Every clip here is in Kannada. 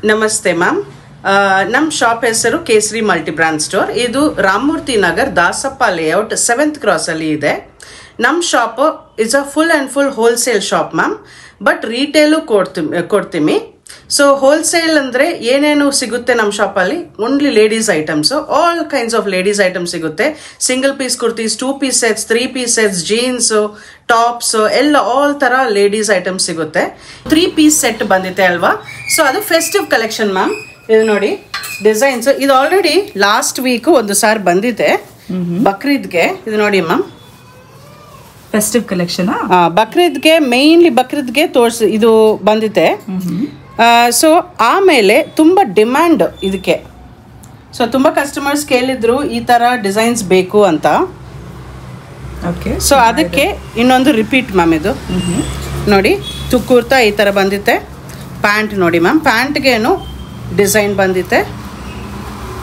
ನಮಸ್ತೆ ಮ್ಯಾಮ್. ನಮ್ಮ ಶಾಪ್ ಹೆಸರು ಕೇಸರಿ ಮಲ್ಟಿ ಬ್ರಾಂಡ್ ಸ್ಟೋರ್. ಇದು Ramamurthy Nagar Dasappa layout 7th cross ಅಲ್ಲಿ ಇದೆ. ನಮ್ಮ shop is a full and full wholesale shop ma'am. But retail ಕೊಡ್ತೀವಿ. ಸೊ ಹೋಲ್ಸೇಲ್ ಅಂದ್ರೆ ಏನೇನು ಸಿಗುತ್ತೆ ನಮ್ಮ ಶಾಪಲ್ಲಿ? Only ladies items, all kinds of ladies items ಸಿಗುತ್ತೆ. Single piece kurtis, 2 piece sets, 3 piece sets, jeans, tops ಎಲ್ಲ ಆಲ್ ತರ ಲೇಡೀಸ್ ಐಟಮ್ಸ್ ಸಿಗುತ್ತೆ. 3 ಪೀಸ್ ಸೆಟ್ ಬಂದಿದೆ ಅಲ್ವಾ? ಸೊ ಅದು ಫೆಸ್ಟಿವ್ ಕಲೆಕ್ಷನ್ ಮ್ಯಾಮ್. ಇದು ನೋಡಿ ಡಿಸೈನ್ಸ್. ಇದು ಆಲ್ರೆಡಿ ಲಾಸ್ಟ್ ವೀಕ್ ಒಂದು ಸಾರಿ ಬಂದಿದೆ ಬಕ್ರೀದ್ಗೆ. ಇದು ನೋಡಿ ಮ್ಯಾಮ್, ಫೆಸ್ಟಿವ್ ಕಲೆಕ್ಷನ್. ಬಕ್ರೀದ್ಗೆ ಮೇನ್ಲಿ ಬಕ್ರೀದ್ಗೆ ಇದು ಬಂದಿದೆ. ಸೊ ಆಮೇಲೆ ತುಂಬ ಡಿಮ್ಯಾಂಡ್ ಇದಕ್ಕೆ. ಸೊ ತುಂಬ ಕಸ್ಟಮರ್ಸ್ ಕೇಳಿದ್ರು ಈ ಥರ ಡಿಸೈನ್ಸ್ ಬೇಕು ಅಂತ. ಓಕೆ, ಸೊ ಅದಕ್ಕೆ ಇನ್ನೊಂದು ರಿಪೀಟ್ ಮ್ಯಾಮ್. ಇದು ನೋಡಿ ಕುರ್ತಾ ಈ ಥರ ಬಂದಿತ್ತೆ. ಪ್ಯಾಂಟ್ ನೋಡಿ ಮ್ಯಾಮ್, ಪ್ಯಾಂಟ್ಗೇನು ಡಿಸೈನ್ ಬಂದಿತ್ತೆ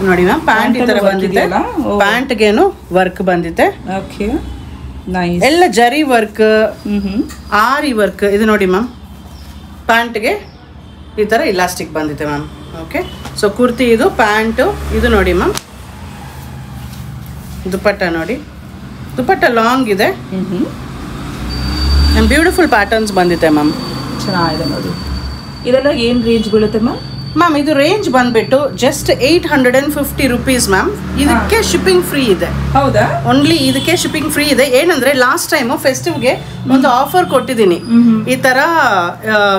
ನೋಡಿ ಮ್ಯಾಮ್. ಪ್ಯಾಂಟ್ ಈ ಥರ ಬಂದಿದೆ, ಪ್ಯಾಂಟ್ಗೇನು ವರ್ಕ್ ಬಂದಿದೆ. Okay, nice. ಎಲ್ಲ ಜರಿ ವರ್ಕ್, ಆರಿ ವರ್ಕ್. ಇದು ನೋಡಿ ಮ್ಯಾಮ್, ಪ್ಯಾಂಟ್ಗೆ ಈ ಥರ ಇಲಾಸ್ಟಿಕ್ ಬಂದಿದೆ ಮ್ಯಾಮ್. ಓಕೆ, ಸೊ ಕುರ್ತಿ ಇದು, ಪ್ಯಾಂಟು ಇದು ನೋಡಿ ಮ್ಯಾಮ್. ದುಪಟ್ಟ ನೋಡಿ, ದುಪಟ್ಟ ಲಾಂಗ್ ಇದೆ. ಬ್ಯೂಟಿಫುಲ್ ಪ್ಯಾಟರ್ನ್ಸ್ ಬಂದಿದೆ ಮ್ಯಾಮ್. ಚೆನ್ನಾಗಿದೆ ನೋಡಿ. ಇದೆಲ್ಲ ಏನು ರೇಂಜ್ ಬೀಳುತ್ತೆ ಮ್ಯಾಮ್? ಮ್ಯಾಮ್ ಇದು ರೇಂಜ್ ಬಂದ್ಬಿಟ್ಟು ಜಸ್ಟ್ 850 ರುಪೀಸ್ ಮ್ಯಾಮ್. ಇದಕ್ಕೆ ಶಿಪ್ಪಿಂಗ್ ಫ್ರೀ ಇದೆ. ಹೌದಾ? ಓನ್ಲಿ ಇದಕ್ಕೆ ಶಿಪ್ಪಿಂಗ್ ಫ್ರೀ ಇದೆ. ಏನಂದ್ರೆ ಲಾಸ್ಟ್ ಟೈಮು ಫೆಸ್ಟಿವ್ಗೆ ಒಂದು ಆಫರ್ ಕೊಟ್ಟಿದ್ದೀನಿ. ಈ ತರ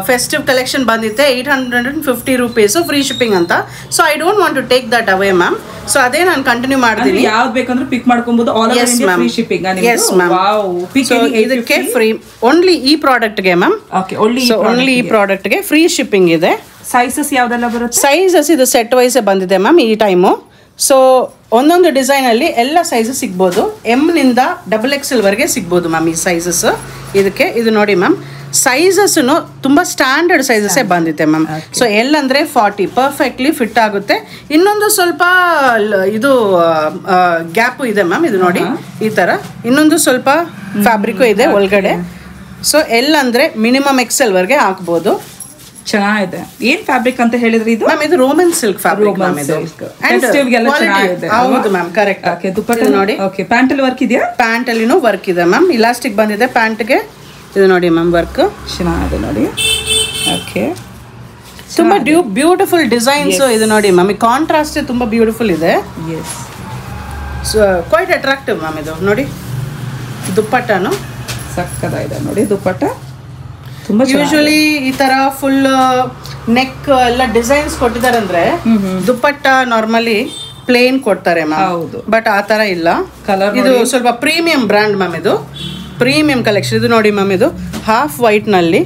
ಫೆಸ್ಟಿವ್ ಕಲೆಕ್ಷನ್ ಬಂದಿತ್ತೆ 850 ರುಪೀಸ್ ಫ್ರೀ ಶಿಪ್ಪಿಂಗ್ ಅಂತ. So I don't want to take that away ma'am. So ಅದೇ ನಾನು ಕಂಟಿನ್ಯೂ ಮಾಡ್ತೀನಿ. ಯಾವ್ದು ಬೇಕಂದ್ರೆ ಪಿಕ್ ಮಾಡ್ಕೊಬಹುದು. Free shipping. Yes ma'am. So ಇದಕ್ಕೆ ಫ್ರೀ ಓನ್ಲಿ ಈ ಪ್ರಾಡಕ್ಟ್ಗೆ ಮ್ಯಾಮ್. ಓಕೆ, ಓನ್ಲಿ ಈ ಪ್ರಾಡಕ್ಟ್ಗೆ ಫ್ರೀ ಶಿಪ್ಪಿಂಗ್ ಇದೆ. ಸೈಜಸ್ ಯಾವ್ದೆಲ್ಲ ಬರುತ್ತೆ? ಸೈಜಸ್ ಇದು ಸೆಟ್ ವೈಸ್ ಬಂದಿದೆ ಮ್ಯಾಮ್ ಈ ಟೈಮು. ಸೊ ಒಂದೊಂದು ಡಿಸೈನ್ ಅಲ್ಲಿ ಎಲ್ಲ ಸೈಜಸ್ ಸಿಗ್ಬೋದು. ಎಮ್ ನಿಂದ XXL ವರೆಗೆ ಸಿಗ್ಬೋದು ಮ್ಯಾಮ್ ಈ ಸೈಜಸ್ ಇದಕ್ಕೆ. ಇದು ನೋಡಿ ಮ್ಯಾಮ್, ಸೈಜಸ್ ತುಂಬಾ ಸ್ಟ್ಯಾಂಡರ್ಡ್ ಸೈಜಸ್ ಬಂದಿದೆ ಮ್ಯಾಮ್. ಸೊ ಎಲ್ ಅಂದ್ರೆ 40 ಪರ್ಫೆಕ್ಟ್ಲಿ ಫಿಟ್ ಆಗುತ್ತೆ. ಇನ್ನೊಂದು ಸ್ವಲ್ಪ ಇದು ಗ್ಯಾಪು ಇದೆ ಮ್ಯಾಮ್. ಇದು ನೋಡಿ ಈ ತರ ಇನ್ನೊಂದು ಸ್ವಲ್ಪ ಫ್ಯಾಬ್ರಿಕ್ ಇದೆ ಒಳಗಡೆ. ಸೊ ಎಲ್ ಅಂದ್ರೆ ಮಿನಿಮಮ್ XL ವರೆಗೆ ಹಾಕ್ಬೋದು. ಚೆನ್ನಾಗಿದೆ. ಏನ್ ಫ್ಯಾಬ್ರಿಕ್ ಅಂತ ಹೇಳಿದ್ರಿ ಇದು? ಮ್ಯಾಮ್ ಇದು ರೋಮನ್ ಸಿಲ್ಕ್ ಫ್ಯಾಬ್ರಿಕ್ ಮ್ಯಾಮ್. ಇದು ಹೌದು ಮ್ಯಾಮ್, ಕರೆಕ್ಟ್. ಓಕೆ, ದುಪಟ್ಟ ನೋಡಿ. ಓಕೆ, ಪ್ಯಾಂಟ್ ಅಲ್ಲಿ ವರ್ಕ್ ಇದೆಯಾ? ಪ್ಯಾಂಟ್ ಅಲ್ಲಿನೂ ವರ್ಕ್ ಇದೆ ಮ್ಯಾಮ್. ಇಲಾಸ್ಟಿಕ್ ಬಂದಿದೆ ಪ್ಯಾಂಟ್ಗೆ. ಇದು ನೋಡಿ ಮ್ಯಾಮ್ ವರ್ಕ್ ಚೆನ್ನಾಗಿದೆ ನೋಡಿ. ಓಕೆ, ತುಂಬಾ ಬ್ಯೂಟಿಫುಲ್ ಡಿಸೈನ್ಸ್. ಇದು ನೋಡಿ ಮ್ಯಾಮ್, ಈ ಕಾಂಟ್ರಾಸ್ಟ್ ತುಂಬಾ ಬ್ಯೂಟಿಫುಲ್ ಇದೆ. Yes, so quite attractive ma'am. ಇದು ನೋಡಿ ದುಪ್ಪಟ್ಟನು ಸಕ್ಕದಾಗಿದೆ ನೋಡಿ. ದುಪ್ಪಟ್ಟ ಯೂಶಲಿ ಈ ತರ ಫುಲ್ ನೆಕ್ ಎಲ್ಲ ಡಿಸೈನ್ಸ್ ಕೊಟ್ಟಿದ್ದಾರೆ ಅಂದ್ರೆ ದುಪ್ಪಟ್ಟ ನಾರ್ಮಲಿ ಪ್ಲೇನ್ ಕೊಡ್ತಾರೆ ಮ್ಯಾಮ್. ಬಟ್ ಆ ತರ ಇಲ್ಲ. ಕಲರ್ ಇದು ಸ್ವಲ್ಪ ಪ್ರೀಮಿಯಂ ಬ್ರ್ಯಾಂಡ್ ಮ್ಯಾಮ್. ಇದು ಪ್ರೀಮಿಯಂ ಕಲೆಕ್ಷನ್. ಇದು ನೋಡಿ ಮ್ಯಾಮ್, ಇದು ಹಾಫ್ ವೈಟ್ ನಲ್ಲಿ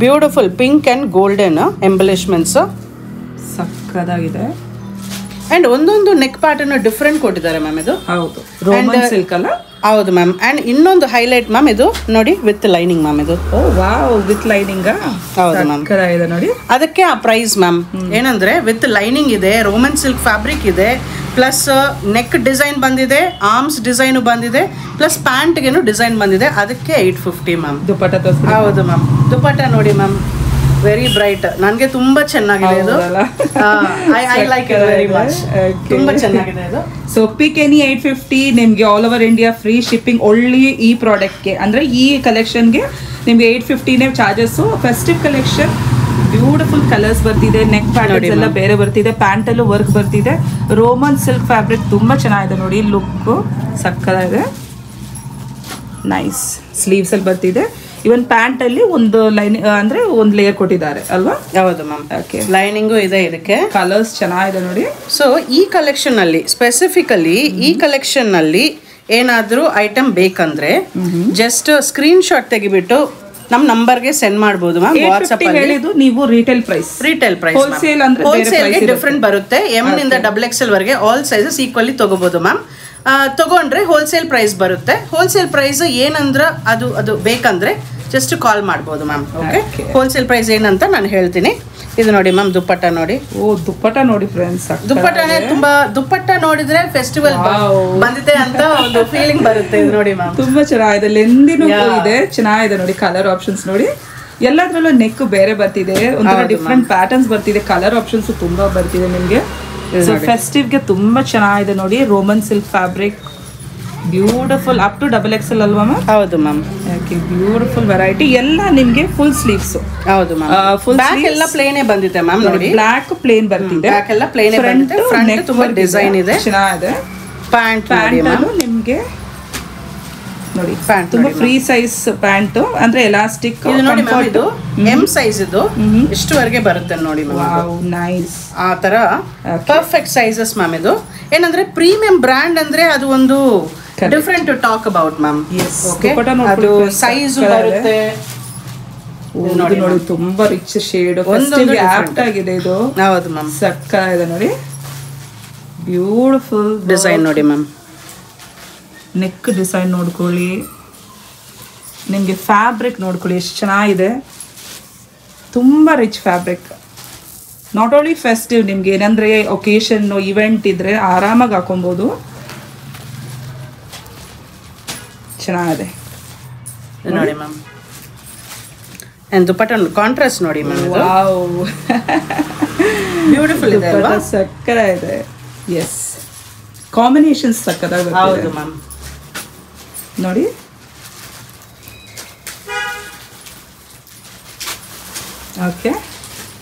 beautiful pink and golden embellishments ಸಕ್ಕದಾಗಿದೆ. ಅಂಡ್ ಒಂದೊಂದು ನೆಕ್ ಪ್ಯಾಟರ್ನ್ ಡಿಫ್ರೆಂಟ್ ಕೊಟ್ಟಿದ್ದಾರೆ ಮ್ಯಾಮ್. ಇದು ಹೌದು, ರೋಮನ್ ಸಿಲ್ಕ್ ಅಲ್ಲ? ಹೌದು ಮ್ಯಾಮ್. ಅಂಡ್ ಇನ್ನೊಂದು ಹೈಲೈಟ್ ಮ್ಯಾಮ್, ಇದು ನೋಡಿ ವಿತ್ ಲೈನಿಂಗ್ ಮ್ಯಾಮ್. ಇದು ವಾವ್, ವಿತ್ ಲೈನಿಂಗ್. ಹೌದು ಮ್ಯಾಮ್, ನೋಡಿ. ಅದಕ್ಕೆ ಆ ಪ್ರೈಸ್ ಮ್ಯಾಮ್. ಏನಂದ್ರೆ ವಿತ್ ಲೈನಿಂಗ್ ಇದೆ, ರೋಮನ್ ಸಿಲ್ಕ್ ಫ್ಯಾಬ್ರಿಕ್ ಇದೆ, ಪ್ಲಸ್ ನೆಕ್ ಡಿಸೈನ್ ಬಂದಿದೆ, ಆರ್ಮ್ಸ್ ಡಿಸೈನ್ ಬಂದಿದೆ, ಪ್ಲಸ್ ಪ್ಯಾಂಟ್ಗೆನು ಡಿಸೈನ್ ಬಂದಿದೆ. ಅದಕ್ಕೆ 850 ಮ್ಯಾಮ್. ದುಪಟ್ಟ ಹೌದು ಮ್ಯಾಮ್. ದುಪಟ್ಟ ನೋಡಿ ಮ್ಯಾಮ್, ವೆರಿ ಬ್ರೈಟ್. ನನಗೆ ತುಂಬಾ ಚೆನ್ನಾಗಿದೆ ಇದು. I like it very much. ತುಂಬಾ ಚೆನ್ನಾಗಿದೆ ಇದು. ಸೊ ಪಿಕ್ ಎನಿ 850 ನಿಮ್ಗೆ all over India free shipping. ಒಳ್ಳೆ ಈ ಪ್ರಾಡಕ್ಟ್ಗೆ ಅಂದ್ರೆ ಈ ಕಲೆಕ್ಷನ್ಗೆ ನಿಮ್ಗೆ 850 charges. Festive collection, beautiful colours ಬರ್ತಿದೆ. ನೆಕ್ ಪ್ಯಾಟರ್ನ್ಸ್ ಎಲ್ಲ ಬೇರೆ ಬರ್ತಿದೆ. ಪ್ಯಾಂಟ್ ಅಲ್ಲೂ ವರ್ಕ್ ಬರ್ತಿದೆ. ರೋಮನ್ ಸಿಲ್ಕ್ ಫ್ಯಾಬ್ರಿಕ್ ತುಂಬಾ ಚೆನ್ನಾಗಿದೆ ನೋಡಿ. ಲುಕ್ ಸಕ್ಕದಾಗಿದೆ. ನೈಸ್. ಸ್ಲೀವ್ಸ್ ಅಲ್ಲಿ ಬರ್ತಿದೆ. ಇವನ್ ಪ್ಯಾಂಟ್ ಅಲ್ಲಿ ಒಂದು ಲೈನ್ ಅಂದ್ರೆ ಒಂದು ಲೇಯರ್ ಕೊಟ್ಟಿದ್ದಾರೆ ಅಲ್ವಾ? ಹೌದು ಮ್ಯಾಮ್. ಓಕೆ, ಲೈನಿಂಗು ಇದೆ ಇದಕ್ಕೆ. ಕಲರ್ಸ್ ಚೆನ್ನಾಗಿದೆ ನೋಡಿ. ಸೊ ಈ ಕಲೆಕ್ಷನ್ ಅಲ್ಲಿ ಸ್ಪೆಸಿಫಿಕಲಿ ಈ ಕಲೆಕ್ಷನ್ ಅಲ್ಲಿ ಏನಾದ್ರೂ ಐಟಮ್ ಬೇಕಂದ್ರೆ ಜಸ್ಟ್ ಸ್ಕ್ರೀನ್ ಶಾಟ್ ತೆಗಿಬಿಟ್ಟು ನಮ್ಮ ನಂಬರ್ಗೆ ಸೆಂಡ್ ಮಾಡಬಹುದು ಮ್ಯಾಮ್. ವಾಟ್ಸ್ಆಪ್ ಅಲ್ಲಿ ಹೇಳಿದ್ದು ನೀವು ರಿಟೇಲ್ ಪ್ರೈಸ್ ಹೋಲ್ಸೇಲ್ ಅಂದ್ರೆ ಹೋಲ್ಸೇಲ್ಗೆ ಡಿಫ್ರೆಂಟ್ ಬರುತ್ತೆ. ಎಮ್ ನಿಂದ XXL ವರೆಗೆ ಆಲ್ ಸೈಜಸ್ ಈಕ್ವಲಿ ತಗೋಬಹುದು ಮ್ಯಾಮ್. ತಗೊಂಡ್ರೆ ಹೋಲ್ಸೇಲ್ ಪ್ರೈಸ್ ಬರುತ್ತೆ. ಹೋಲ್ಸೇಲ್ ಪ್ರೈಸ್ ಏನಂದ್ರೆ ಅದು ಬೇಕಂದ್ರೆ ಜಸ್ಟ್ ಕಾಲ್ ಮಾಡ್ಬೋದು ಮ್ಯಾಮ್. ಓಕೆ, ಹೋಲ್ಸೇಲ್ ಪ್ರೈಸ್ ಏನಂತ ನಾನು ಹೇಳ್ತೀನಿ. ಇದು ನೋಡಿ ಮ್ಯಾಮ್, ದುಪ್ಪಟ್ಟ ನೋಡಿ. ದುಪ್ಪಟ್ಟ ನೋಡಿ ಫ್ರೆಂಡ್ಸ್, ದುಪ್ಪಟ್ಟನೇ ತುಂಬಾ. ದುಪ್ಪಟ್ಟ ನೋಡಿದ್ರೆ ಫೆಸ್ಟಿವಲ್ ಬಂದಿದೆ ಅಂತ ಒಂದು ಫೀಲಿಂಗ್ ಬರುತ್ತೆ. ಇದು ನೋಡಿ ಮ್ಯಾಮ್, ತುಂಬಾ ಚೆನ್ನಾಗಿದೆ. ಲೆಂದಿನೂ ಇದೆ, ಚೆನ್ನಾಗಿದೆ ನೋಡಿ. ಕಲರ್ ಆಪ್ಷನ್ಸ್ ನೋಡಿ. ಎಲ್ಲದ್ರಲ್ಲೂ ನೆಕ್ ಬೇರೆ ಬರ್ತಿದೆ, ಒಂಥರ ಡಿಫ್ರೆಂಟ್ ಪ್ಯಾಟರ್ನ್ಸ್ ಬರ್ತಿದೆ, ಕಲರ್ ಆಪ್ಷನ್ಸ್ ತುಂಬಾ ಬರ್ತಿದೆ ನಿಮ್ಗೆ. ಸೊ ಫೆಸ್ಟಿವ್ಗೆ ತುಂಬಾ ಚೆನ್ನಾಗಿದೆ ನೋಡಿ. Roman silk fabric, beautiful, up to XXL ಅಲ್ವಾ ಮ್ಯಾಮ್? ಹೌದು ಮ್ಯಾಮ್. Okay, beautiful variety. ಎಲ್ಲ ನಿಮ್ಗೆ ಫುಲ್ ಸ್ಲೀವ್ಸ್. ಹೌದು ಮ್ಯಾಮ್. ಫುಲ್ ಬ್ಯಾಕ್ ಎಲ್ಲ ಪ್ಲೇನೇ ಬಂದಿದೆ ಮ್ಯಾಮ್ ನೋಡಿ. ಬ್ಲಾಕ್ ಪ್ಲೇನ್ ಬರ್ತಿದೆ, ಬ್ಯಾಕ್ ಎಲ್ಲ ಪ್ಲೇನೇ ಬಂದಿದೆ. ಫ್ರಂಟ್ ತುಂಬಾ ಡಿಸೈನ್ ಇದೆ, ಚೆನ್ನಾಗಿದೆ. ಪ್ಯಾಂಟ್ ನಿಮ್ಗೆ ನೋಡಿ, ತುಂಬಾ ಫ್ರೀ ಸೈಜ್ ಪ್ಯಾಂಟ್, ಅಂದ್ರೆ ಎಲಾಸ್ಟಿಕ್. ಇದು ನೋಡಿ ಮ್ಯಾಮ್, ಇದು ಎಂ ಸೈಜ್, ಇದು ಇಷ್ಟುವರೆಗೆ ಬರುತ್ತೆ ನೋಡಿ ಮ್ಯಾಮ್. Wow, nice. ಆ ತರ ಪರ್ಫೆಕ್ಟ್ ಸೈಜಸ್ ಮ್ಯಾಮ್. ಇದು ಏನಂದ್ರೆ ಪ್ರೀಮಿಯಂ ಬ್ರ್ಯಾಂಡ್ ಅಂದ್ರೆ ಅದು ಒಂದು different to talk about ma'am. Okay, ಅದು ಸೈಜ್ ಬರುತ್ತೆ ನೋಡಿ. ತುಂಬಾ ರಿಚ್ ಶೇಡ್, ಒಂದೊಂದು ಆಪ್ಟ್ ಆಗಿದೆ ಇದು. ಹೌದು ಮ್ಯಾಮ್, ಸಕ್ಕತ್ತಾಗಿದೆ ನೋಡಿ. ಬ್ಯೂಟಿಫುಲ್ ಡಿಸೈನ್ ನೋಡಿ ಮ್ಯಾಮ್. ನೆಕ್ ಡಿಸೈನ್ ನೋಡ್ಕೊಳ್ಳಿ, ನಿಮಗೆ ಫ್ಯಾಬ್ರಿಕ್ ನೋಡ್ಕೊಳ್ಳಿ ಎಷ್ಟು ಚೆನ್ನಾಗಿದೆ. ತುಂಬ rich fabric. Not only festive, ನಿಮ್ಗೆ ಏನಂದರೆ ಒಕೇಶನ್ ಇವೆಂಟ್ ಇದ್ರೆ ಆರಾಮಾಗಿ ಹಾಕೊಬೋದು. ಚೆನ್ನಾಗಿದೆ ನೋಡಿ ಮ್ಯಾಮ್. ಅಂಡ್ ದುಪಟ್ಟ ಕಾಂಟ್ರಾಸ್ಟ್ ನೋಡಿ ಮ್ಯಾಮ್. ವಾವ್, ಬ್ಯೂಟಿಫುಲ್ ಇದೆ ಅಲ್ವಾ? ಸಕ್ಕತ್ತಾಗಿದೆ. ಎಸ್, ಕಾಂಬಿನೇಷನ್ಸ್ ಸಕ್ಕತ್ತಾಗಿ. ಹೌದು ಮ್ಯಾಮ್ ನೋಡಿ. ಓಕೆ,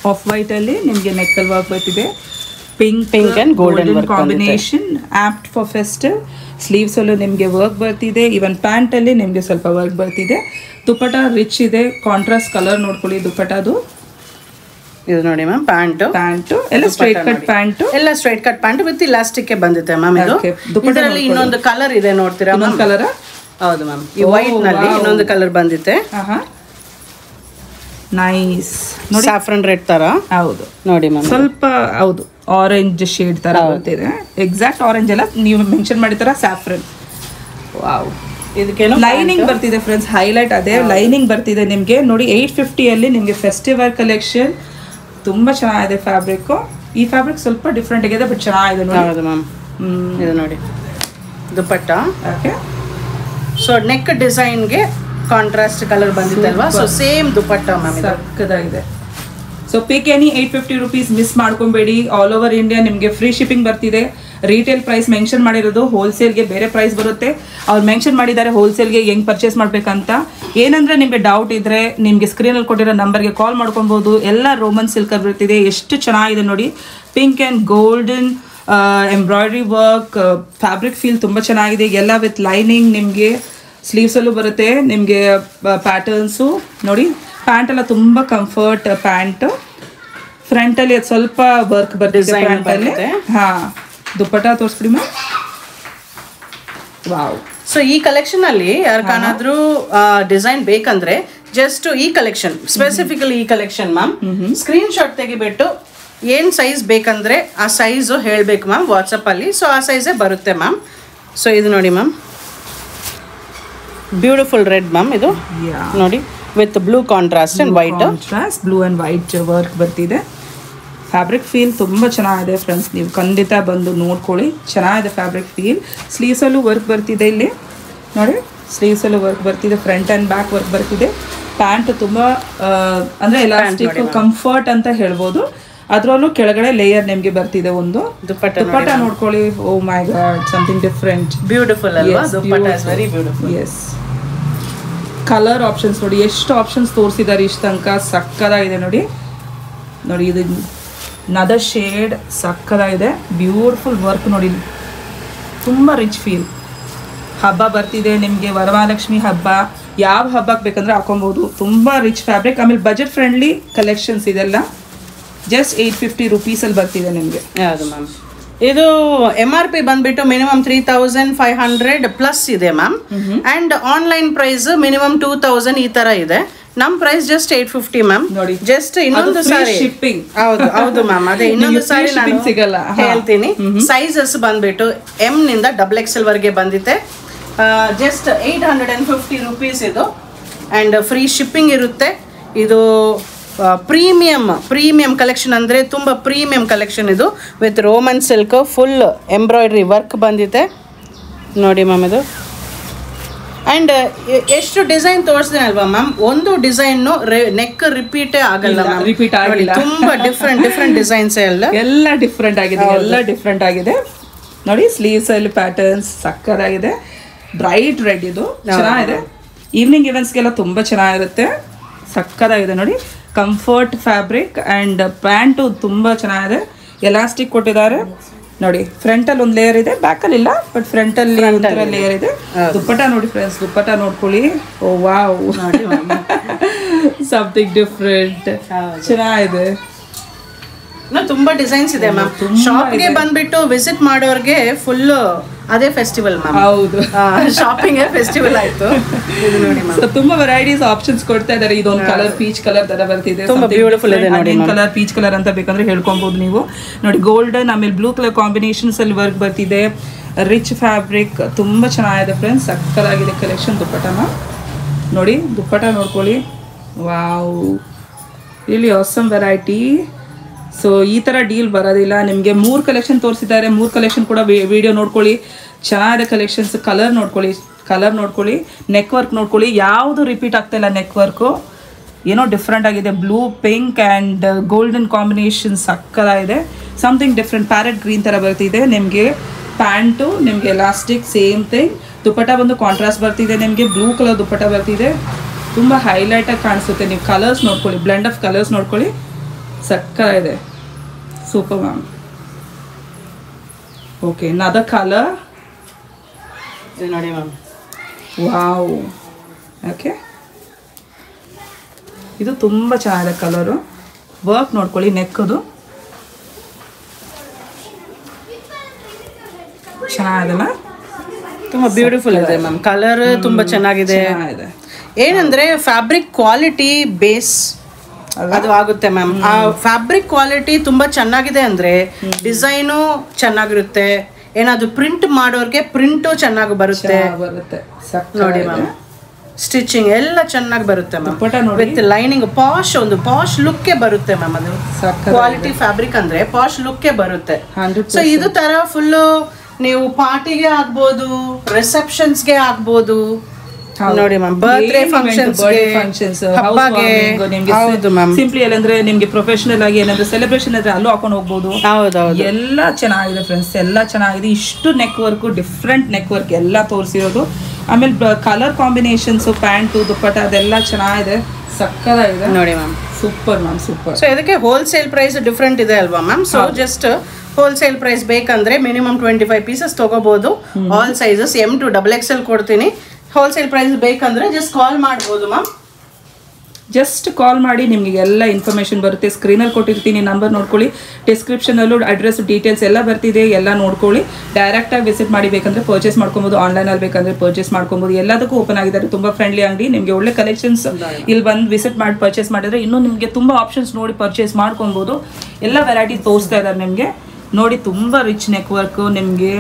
ಆಫ್ ವೈಟ್ ಅಲ್ಲಿ ನಿಮಗೆ ನೆಕ್ಕಲ್ ವರ್ಕ್ ಬರ್ತಿದೆ. Pink and golden combination, apt for festive. Sleeves ಅಲ್ಲೂ ನಿಮಗೆ ವರ್ಕ್ ಬರ್ತಿದೆ. ಈವನ್ ಪ್ಯಾಂಟ್ ಅಲ್ಲಿ ನಿಮಗೆ ಸ್ವಲ್ಪ ವರ್ಕ್ ಬರ್ತಿದೆ. ದುಪಟ್ಟ ರಿಚ್ ಇದೆ, ಕಾಂಟ್ರಾಸ್ಟ್ ಕಲರ್ ನೋಡ್ಕೊಳ್ಳಿ ದುಪಟ್ಟದು. ಇದು ನೋಡಿ ಮ್ಯಾಮ್, ಪ್ಯಾಂಟ್ ಎಲ್ಲ ಸ್ಟ್ರೈಟ್ ಕಟ್ ಪ್ಯಾಂಟ್, ಎಲ್ಲ straight cut pant with elastic ಬಂದಿದೆ ಮ್ಯಾಮ್. ಇದು ಇದರಲ್ಲಿ ಇನ್ನೊಂದು ಕಲರ್ ಇದೆ ನೋಡ್ತೀರಾ? ಇನ್ನೊಂದು ಕಲರ್. ಹೌದು ಮ್ಯಾಮ್, ಈ ವೈಟ್ ನಲ್ಲಿ ಇನ್ನೊಂದು ಕಲರ್ ಬಂದಿದೆ. ನೈಸ್ ನೋಡಿ, ಸ್ಯಾಫ್ರನ್ ರೆಡ್ ತರ. ಹೌದು ನೋಡಿ ಮ್ಯಾಮ್, ಸ್ವಲ್ಪ ಹೌದು ಆರೆಂಜ್ ಶೇಡ್ ತರ ಬರ್ತಿದೆ. ಎಕ್ಸಾಕ್ಟ್ ಆರೆಂಜ್ ಅಲ್ಲ, ನೀವು ಮೆನ್ಷನ್ ಮಾಡಿತರ ಸ್ಯಾಫ್ರನ್. ವಾವ್, ಇದಕ್ಕೇನು ಲೈನಿಂಗ್ ಬರ್ತಿದೆ ಫ್ರೆಂಡ್ಸ್, ಹೈಲೈಟ್ ಅದೇ ಲೈನಿಂಗ್ ಬರ್ತಿದೆ ನಿಮಗೆ ನೋಡಿ. 850 ಅಲ್ಲಿ ನಿಮಗೆ ಫೆಸ್ಟಿವಲ್ ಕಲೆಕ್ಷನ್ ತುಂಬಾ ಚೆನ್ನಾಗಿದೆ ಫ್ಯಾಬ್ರಿಕ್. ಈ ಫ್ಯಾಬ್ರಿಕ್ ಸ್ವಲ್ಪ ಡಿಫ್ರೆಂಟ್ ಆಗಿದೆ, ಬಟ್ ಚೆನ್ನಾಗಿದೆ ನೋಡಿ. ಹೌದು ಮ್ಯಾಮ್. ಇದು ನೋಡಿ ದುಪಟ್ಟ. ಓಕೆ, ಸೊ ನೆಕ್ ಡಿಸೈನ್ಗೆ ಕಾಂಟ್ರಾಸ್ಟ್ ಕಲರ್ ಬಂದಿದೆ ಅಲ್ವಾ? ಸೊ ಸೇಮ್ ದುಪಟ್ಟ ಮ್ಯಾಮ್, ಸಕ್ಕದಾಗಿದೆ. So pick any 850 rupees miss ಮಾಡ್ಕೊಬೇಡಿ. ಆಲ್ ಓವರ್ ಇಂಡಿಯಾ ನಿಮಗೆ ಫ್ರೀ ಶಿಪ್ಪಿಂಗ್ ಬರ್ತಿದೆ. ರಿಟೇಲ್ ಪ್ರೈಸ್ ಮೆನ್ಷನ್ ಮಾಡಿರೋದು, ಹೋಲ್ಸೇಲ್ಗೆ ಬೇರೆ ಪ್ರೈಸ್ ಬರುತ್ತೆ. ಅವ್ರು ಮೆನ್ಷನ್ ಮಾಡಿದ್ದಾರೆ ಹೋಲ್ಸೇಲ್ಗೆ ಹೆಂಗೆ ಪರ್ಚೇಸ್ ಮಾಡಬೇಕಂತ. ಏನಂದರೆ ನಿಮಗೆ ಡೌಟ್ ಇದ್ದರೆ ನಿಮಗೆ ಸ್ಕ್ರೀನಲ್ಲಿ ಕೊಟ್ಟಿರೋ ನಂಬರ್ಗೆ ಕಾಲ್ ಮಾಡ್ಕೊಬೋದು. ಎಲ್ಲ ರೋಮನ್ ಸಿಲ್ಕ್ ಬರ್ತಿದೆ, ಎಷ್ಟು ಚೆನ್ನಾಗಿದೆ ನೋಡಿ. Pink and golden embroidery work, fabric feel ತುಂಬ ಚೆನ್ನಾಗಿದೆ. ಎಲ್ಲ ವಿತ್ ಲೈನಿಂಗ್ ನಿಮಗೆ ಸ್ಲೀವ್ಸಲ್ಲೂ ಬರುತ್ತೆ ನಿಮಗೆ ಪ್ಯಾಟರ್ನ್ಸು ನೋಡಿ. ಪ್ಯಾಂಟ್ ಎಲ್ಲ ತುಂಬ ಕಂಫರ್ಟ್ ಪ್ಯಾಂಟ್. ಫ್ರಂಟಲ್ಲಿ ಅದು ಸ್ವಲ್ಪ ವರ್ಕ್ ಬರ್ತಿದೆ ಪ್ಯಾಂಟಲ್ಲಿ. ಹಾಂ, ದುಪ್ಪಟ್ಟ ತೋರಿಸ್ಬಿಡಿ ಮ್ಯಾಮ್. ವಾವ್. ಸೊ ಈ ಕಲೆಕ್ಷನ್ ಅಲ್ಲಿ ಯಾರಿಗಾನಾದ್ರೂ ಡಿಸೈನ್ ಬೇಕಂದ್ರೆ ಜಸ್ಟ್ ಈ ಕಲೆಕ್ಷನ್, ಸ್ಪೆಸಿಫಿಕಲಿ ಈ ಕಲೆಕ್ಷನ್ ಮ್ಯಾಮ್, ಸ್ಕ್ರೀನ್ ಶಾಟ್ ತೆಗಿಬಿಟ್ಟು ಏನು ಸೈಜ್ ಬೇಕಂದ್ರೆ ಆ ಸೈಜು ಹೇಳಬೇಕು ಮ್ಯಾಮ್ ವಾಟ್ಸಪ್ಪಲ್ಲಿ. ಸೊ ಆ ಸೈಜೇ ಬರುತ್ತೆ ಮ್ಯಾಮ್. ಸೊ ಇದು ನೋಡಿ ಮ್ಯಾಮ್, ಬ್ಯೂಟಿಫುಲ್ ರೆಡ್ ಮ್ಯಾಮ್. ಇದು ನೋಡಿ with blue contrast and white. Blue and white work ಬರ್ತಿದೆ. ಫ್ಯಾಬ್ರಿಕ್ ಫೀಲ್ ತುಂಬ ಚೆನ್ನಾಗಿದೆ ಫ್ರೆಂಡ್ಸ್, ನೀವು ಖಂಡಿತ ಬಂದು ನೋಡ್ಕೊಳ್ಳಿ. ಚೆನ್ನಾಗಿದೆ ಫ್ಯಾಬ್ರಿಕ್ ಫೀಲ್. ಸ್ಲೀವ್ಸಲ್ಲೂ ವರ್ಕ್ ಬರ್ತಿದೆ ಇಲ್ಲಿ ನೋಡಿ. ಸ್ಲೀವ್ಸಲ್ಲೂ ವರ್ಕ್ ಬರ್ತಿದೆ, ಫ್ರಂಟ್ ಆ್ಯಂಡ್ ಬ್ಯಾಕ್ ವರ್ಕ್ ಬರ್ತಿದೆ. ಪ್ಯಾಂಟ್ ತುಂಬ ಅಂದರೆ ಎಲಾಸ್ಟಿಕ್ ಕಂಫರ್ಟ್ ಅಂತ ಹೇಳ್ಬೋದು. ಅದರಲ್ಲೂ ಕೆಳಗಡೆ ಲೇಯರ್ ನಿಮಗೆ ಬರ್ತಿದೆ ಒಂದು. ದುಪ್ಪಟ್ಟ ನೋಡ್ಕೊಳ್ಳಿ. Oh my god, something different, beautiful ಅಲ್ವಾ? Dupatta is very beautiful. Yes, colour options ನೋಡಿ, ಎಷ್ಟು ಆಪ್ಷನ್ಸ್ ತೋರಿಸಿದ್ದಾರೆ ಇಷ್ಟು ತನಕ. ಸಕ್ಕದಾಗಿದೆ ನೋಡಿ. ನೋಡಿ ಇದು ನದರ್ ಶೇಡ್, ಸಕ್ಕದಾಗಿದೆ. ಬ್ಯೂಟಿಫುಲ್ ವರ್ಕ್ ನೋಡಿ, ತುಂಬ ರಿಚ್ ಫೀಲ್. ಹಬ್ಬ ಬರ್ತಿದೆ ನಿಮಗೆ, ವರಮಹಾಲಕ್ಷ್ಮಿ ಹಬ್ಬ, ಯಾವ ಹಬ್ಬಕ್ಕೆ ಬೇಕಂದ್ರೆ ಹಾಕೊಬೋದು. ತುಂಬ ರಿಚ್ ಫ್ಯಾಬ್ರಿಕ್. ಆಮೇಲೆ ಬಜೆಟ್ ಫ್ರೆಂಡ್ಲಿ ಕಲೆಕ್ಷನ್ಸ್ ಇದೆಲ್ಲ. ಜಸ್ಟ್ 850 ರುಪೀಸಲ್ಲಿ ಬರ್ತಿದೆ ನಿಮಗೆ. ಹೌದು ಮ್ಯಾಮ್. ಇದು MRP ಬಂದ್ಬಿಟ್ಟು ಮಿನಿಮಮ್ 3500 ಪ್ಲಸ್ ಇದೆ ma'am. And online price minimum 2000 ಈ ತರ ಇದೆ. ನಮ್ ಪ್ರೈಸ್ ಜಸ್ಟ್ 850 ಮ್ಯಾಮ್. ನೋಡಿ, ಜಸ್ಟ್ ಇನ್ನೊಂದು ಸಾರಿ ಶಿಪ್ಪಿಂಗ್. ಹೌದು ಮ್ಯಾಮ್, ಅದೇ ಇನ್ನೊಂದು ಸಾರಿ ನಾನು ಸಿಗಲ್ಲ ಹೇಳ್ತೀನಿ. ಸೈಜಸ್ ಬಂದ್ಬಿಟ್ಟು M ನಿಂದ XXL ವರೆಗೆ ಬಂದಿದೆ. ಜಸ್ಟ್ 850 ರುಪೀಸ್ ಇದು. ಅಂಡ್ ಫ್ರೀ ಶಿಪ್ಪಿಂಗ್ ಇರುತ್ತೆ. ಇದು ಪ್ರೀಮಿಯಂ ಕಲೆಕ್ಷನ್ ಅಂದರೆ ತುಂಬ ಪ್ರೀಮಿಯಂ ಕಲೆಕ್ಷನ್ ಇದು. With Roman silk full embroidery work ಬಂದಿದೆ ನೋಡಿ ಮ್ಯಾಮ್ ಇದು. ಅಂಡ್ ಎಷ್ಟು ಡಿಸೈನ್ ತೋರಿಸಿದೆ ಅಲ್ವಾ ಮ್ಯಾಮ್, ಒಂದು ಡಿಸೈನ್ ನೆಕ್ ರಿಪೀಟೇ ಆಗಲ್ಲ ಮ್ಯಾಮ್, ರಿಪೀಟ್ ಆಗಿಲ್ಲ. ತುಂಬಾ ಡಿಫ್ರೆಂಟ್ ಡಿಸೈನ್ಸ್ ಎಲ್ಲ ಡಿಫ್ರೆಂಟ್ ಆಗಿದೆ, ಎಲ್ಲ ಡಿಫ್ರೆಂಟ್ ಆಗಿದೆ ನೋಡಿ. ಸ್ಲೀವ್ಸ್ ಅಲ್ಲಿ ಪ್ಯಾಟರ್ನ್ಸ್ ಸಕ್ಕತ್ತಾಗಿದೆ, ಬ್ರೈಟ್ ರೆಡ್, ಇದು ಚೆನ್ನಾಗಿದೆ. ಈವ್ನಿಂಗ್ ಇವೆಂಟ್ಸ್ಗೆಲ್ಲ ತುಂಬಾ ಚೆನ್ನಾಗಿರುತ್ತೆ, ಸಕ್ಕತ್ತಾಗಿದೆ ನೋಡಿ. ಕಂಫರ್ಟ್ ಫ್ಯಾಬ್ರಿಕ್ ಅಂಡ್ ಪ್ಯಾಂಟು ತುಂಬಾ ಚೆನ್ನಾಗಿದೆ, ಎಲಾಸ್ಟಿಕ್ ಕೊಟ್ಟಿದ್ದಾರೆ ನೋಡಿ. ಫ್ರಂಟಲ್ಲಿ ಒಂದು ಲೇಯರ್ ಇದೆ, ಬ್ಯಾಕಲ್ಲಿ ಇಲ್ಲ, ಬಟ್ ಫ್ರಂಟಲ್ಲಿ ಒಂಥರ ಲೇಯರ್ ಇದೆ. ದುಪ್ಪಟ್ಟ ನೋಡಿ ಫ್ರೆಂಡ್ಸ್, ದುಪ್ಪಟ್ಟ ನೋಡ್ಕೊಳ್ಳಿ. ಓ ವಾವ್, ಸಮಥಿಂಗ್ ಡಿಫ್ರೆಂಟ್, ಚೆನ್ನಾಗಿದೆ. ತುಂಬಾ ಡಿಸೈನ್ಸ್ ಇದೆ ಮ್ಯಾಮ್. ಶಾಪ್ಗೆ ಬಂದ್ಬಿಟ್ಟು ವಿಸಿಟ್ ಮಾಡೋರ್ಗೆ ಫುಲ್ ಅದೇ ಫೆಸ್ಟಿವಲ್ ಮ್ಯಾಮ್. ಹೌದು, ಶಾಪಿಂಗ್ ಫೆಸ್ಟಿವಲ್ ಆಯ್ತು. ಇದು ನೋಡಿ ಮ್ಯಾಮ್, ತುಂಬಾ ವೆರೈಟೀಸ್ ಆಪ್ಷನ್ಸ್ ಕೊಡ್ತಾ ಇದ್ದಾರೆ. ಇದೊಂದು ಕಲರ್ ಪೀಚ್ ಕಲರ್ ತರ ಬರ್ತಿದೆ, ತುಂಬಾ ಬ್ಯೂಟಿಫುಲ್ ಇದೆ ನೋಡಿ. ಕಲರ್ ಪೀಚ್ ಕಲರ್ ಅಂತ ಬೇಕಂದ್ರೆ ಹೇಳ್ಕೊಬಹುದು ನೀವು ನೋಡಿ. ಗೋಲ್ಡನ್ ಆಮೇಲೆ ಬ್ಲೂ ಕಲರ್ ಕಾಂಬಿನೇಷನ್ಸ್ ಅಲ್ಲಿ ವರ್ಕ್ ಬರ್ತಿದೆ, ರಿಚ್ ಫ್ಯಾಬ್ರಿಕ್, ತುಂಬಾ ಚೆನ್ನಾಗಿದೆ ಫ್ರೆಂಡ್ಸ್, ಸಕ್ಕತ್ತಾಗಿದೆ ಕಲೆಕ್ಷನ್. ದುಪ್ಪಟ್ಟನ ನೋಡಿ, ದುಪ್ಪಟ್ಟ ನೋಡ್ಕೊಳ್ಳಿ. Wow, really awesome variety. So ಈ ಥರ ಡೀಲ್ ಬರೋದಿಲ್ಲ ನಿಮಗೆ. 3 ಕಲೆಕ್ಷನ್ ತೋರಿಸಿದ್ದಾರೆ, 3 ಕಲೆಕ್ಷನ್ ಕೂಡ ವಿಡಿಯೋ ನೋಡ್ಕೊಳ್ಳಿ, ಚೆನ್ನಾಗಿದೆ ಕಲೆಕ್ಷನ್ಸ್. ಕಲರ್ ನೋಡ್ಕೊಳ್ಳಿ, ನೆಕ್ ವರ್ಕ್ ನೋಡ್ಕೊಳ್ಳಿ, ಯಾವುದು ರಿಪೀಟ್ ಆಗ್ತಾ ಇಲ್ಲ. ನೆಕ್ ವರ್ಕು ಏನೋ ಡಿಫ್ರೆಂಟ್ ಆಗಿದೆ, blue pink and golden combination ಸಕ್ಕತ್ತಾಗಿದೆ. ಸಮಥಿಂಗ್ ಡಿಫ್ರೆಂಟ್, ಪ್ಯಾರೆಟ್ ಗ್ರೀನ್ ಥರ ಬರ್ತಿದೆ ನಿಮಗೆ. ಪ್ಯಾಂಟು ನಿಮಗೆ ಎಲಾಸ್ಟಿಕ್, ಸೇಮ್ ಥಿಂಗ್. ದುಪ್ಪಟ್ಟ ಬಂದು ಕಾಂಟ್ರಾಸ್ಟ್ ಬರ್ತಿದೆ ನಿಮಗೆ, ಬ್ಲೂ ಕಲರ್ ದುಪ್ಪಟ್ಟ ಬರ್ತಿದೆ, ತುಂಬ ಹೈಲೈಟಾಗಿ ಕಾಣಿಸುತ್ತೆ. ನೀವು ಕಲರ್ಸ್ ನೋಡ್ಕೊಳ್ಳಿ, ಬ್ಲೆಂಡ್ ಆಫ್ ಕಲರ್ಸ್ ನೋಡ್ಕೊಳ್ಳಿ, ಸಕ್ಕತ್ತಾಗಿದೆ. Super ma'am. ಓಕೆ, ನದ ಕಲರ್ ನೋಡಿ ಮ್ಯಾಮ್. ವಾವ್, ಓಕೆ, ಇದು ತುಂಬ ಚೆನ್ನಾಗಿದೆ ಕಲರು. ವರ್ಕ್ ನೋಡ್ಕೊಳ್ಳಿ, ನೆಕ್ಕದು ಚೆನ್ನಾಗಿದೆಲ್ಲ, ತುಂಬ ಬ್ಯೂಟಿಫುಲ್ ಇದೆ ಮ್ಯಾಮ್. ಕಲರ್ ತುಂಬ ಚೆನ್ನಾಗಿದೆ. ಏನಂದ್ರೆ ಫ್ಯಾಬ್ರಿಕ್ ಕ್ವಾಲಿಟಿ ಬೇಸ್ ಅದು ಆಗುತ್ತೆ ಮ್ಯಾಮ್. ಆ ಫ್ಯಾಬ್ರಿಕ್ ಕ್ವಾಲಿಟಿ ತುಂಬಾ ಚೆನ್ನಾಗಿದೆ ಅಂದ್ರೆ ಡಿಸೈನು ಚೆನ್ನಾಗಿರುತ್ತೆ. ಏನಾದ್ರು ಪ್ರಿಂಟ್ ಮಾಡೋರ್ಗೆ ಪ್ರಿಂಟು ಚೆನ್ನಾಗಿ ಬರುತ್ತೆ ನೋಡಿ ಮ್ಯಾಮ್. ಸ್ಟಿಚಿಂಗ್ ಎಲ್ಲ ಚೆನ್ನಾಗಿ ಬರುತ್ತೆ ಮ್ಯಾಮ್, ವಿತ್ ಲೈನಿಂಗ್. ಒಂದು ಪಾಶ್ ಲುಕ್ ಬರುತ್ತೆ ಮ್ಯಾಮ್. ಅದು ಕ್ವಾಲಿಟಿ ಫ್ಯಾಬ್ರಿಕ್ ಅಂದ್ರೆ ಪಾಶ್ ಲುಕ್ ಬರುತ್ತೆ. ಸೊ ಇದು ತರ ಫುಲ್ಲು ನೀವು ಪಾರ್ಟಿಗೆ ಆಗ್ಬೋದು, ರಿಸೆಪ್ಷನ್ಸ್ಗೆ ಆಗ್ಬೋದು ನೋಡಿ ಮ್ಯಾಮ್. ಬರ್ತ್ಡೇ ಫಂಕ್ಷನ್ಸ್, ಸಿಂಪ್ಲಿ ಅಂದ್ರೆ ನಿಮ್ಗೆ ಪ್ರೊಫೆಷನಲ್ ಆಗಿ ಏನಾದ್ರು ಸೆಲೆಬ್ರೇಷನ್ ಇದ್ರೆ ಅಲ್ಲೂ ಹಾಕೊಂಡು ಹೋಗ್ಬೋದು. ಹೌದೌದು, ಎಲ್ಲ ಚೆನ್ನಾಗಿದೆ ಫ್ರೆಂಡ್ಸ್, ಎಲ್ಲ ಚೆನ್ನಾಗಿದೆ. ಇಷ್ಟು neck work, different neck work ಎಲ್ಲ ತೋರಿಸಿರೋದು. ಆಮೇಲೆ ಕಲರ್ ಕಾಂಬಿನೇಷನ್ಸ್, ಪ್ಯಾಂಟು, ದುಪ್ಪಟ್ಟ ಅದೆಲ್ಲ ಚೆನ್ನಾಗಿದೆ, ಸಕ್ಕತ್ತಾಗಿದೆ ನೋಡಿ ಮ್ಯಾಮ್. Super ma'am, super. ಸೊ ಇದಕ್ಕೆ ಹೋಲ್ಸೇಲ್ ಪ್ರೈಸ್ ಡಿಫ್ರೆಂಟ್ ಇದೆ ಅಲ್ವಾ ma'am? So just wholesale price ಬೇಕಂದ್ರೆ ಮಿನಿಮಮ್ 25 ಪೀಸಸ್ ತಗೋಬಹುದು. All sizes M to XXL ಕೊಡ್ತೀನಿ. ಹೋಲ್ಸೇಲ್ ಪ್ರೈಸ್ ಬೇಕಂದ್ರೆ ಜಸ್ಟ್ ಕಾಲ್ ಮಾಡ್ಬೋದು ಮ್ಯಾಮ್. ಜಸ್ಟ್ ಕಾಲ್ ಮಾಡಿ, ನಿಮಗೆ ಎಲ್ಲ ಇನ್ಫಾರ್ಮೇಷನ್ ಬರುತ್ತೆ. ಸ್ಕ್ರೀನಲ್ಲಿ ಕೊಟ್ಟಿರ್ತೀನಿ, ನಂಬರ್ ನೋಡ್ಕೊಳ್ಳಿ. ಡಿಸ್ಕ್ರಿಪ್ಷನಲ್ಲೂ ಅಡ್ರೆಸ್ ಡೀಟೇಲ್ಸ್ ಎಲ್ಲ ಬರ್ತಿದೆ, ಎಲ್ಲ ನೋಡ್ಕೊಳ್ಳಿ. ಡೈರೆಕ್ಟಾಗಿ ವಿಸಿಟ್ ಮಾಡಿ ಬೇಕಂದ್ರೆ ಪರ್ಚೇಸ್ ಮಾಡ್ಕೊಬೋದು, ಆನ್ಲೈನಲ್ಲಿ ಬೇಕಂದ್ರೆ ಪರ್ಚೇಸ್ ಮಾಡ್ಕೊಬೋದು. ಎಲ್ಲದಕ್ಕೂ ಓಪನ್ ಆಗಿದ್ದಾರೆ, ತುಂಬ ಫ್ರೆಂಡ್ಲಿ ಅಂಗಡಿ. ನಿಮಗೆ ಒಳ್ಳೆ ಕಲೆಕ್ಷನ್ಸ್ ಇಲ್ಲಿ ಬಂದು ವಿಸಿಟ್ ಮಾಡಿ ಪರ್ಚೇಸ್ ಮಾಡಿದ್ರೆ ಇನ್ನೂ ನಿಮಗೆ ತುಂಬ ಆಪ್ಷನ್ಸ್ ನೋಡಿ ಪರ್ಚೇಸ್ ಮಾಡ್ಕೊಬೋದು. ಎಲ್ಲ ವೆರೈಟಿ ತೋರಿಸ್ತಾ ಇದ್ದಾರೆ ನಿಮಗೆ ನೋಡಿ. ತುಂಬ ರಿಚ್ ನೆಕ್ ವರ್ಕ್ ನಿಮಗೆ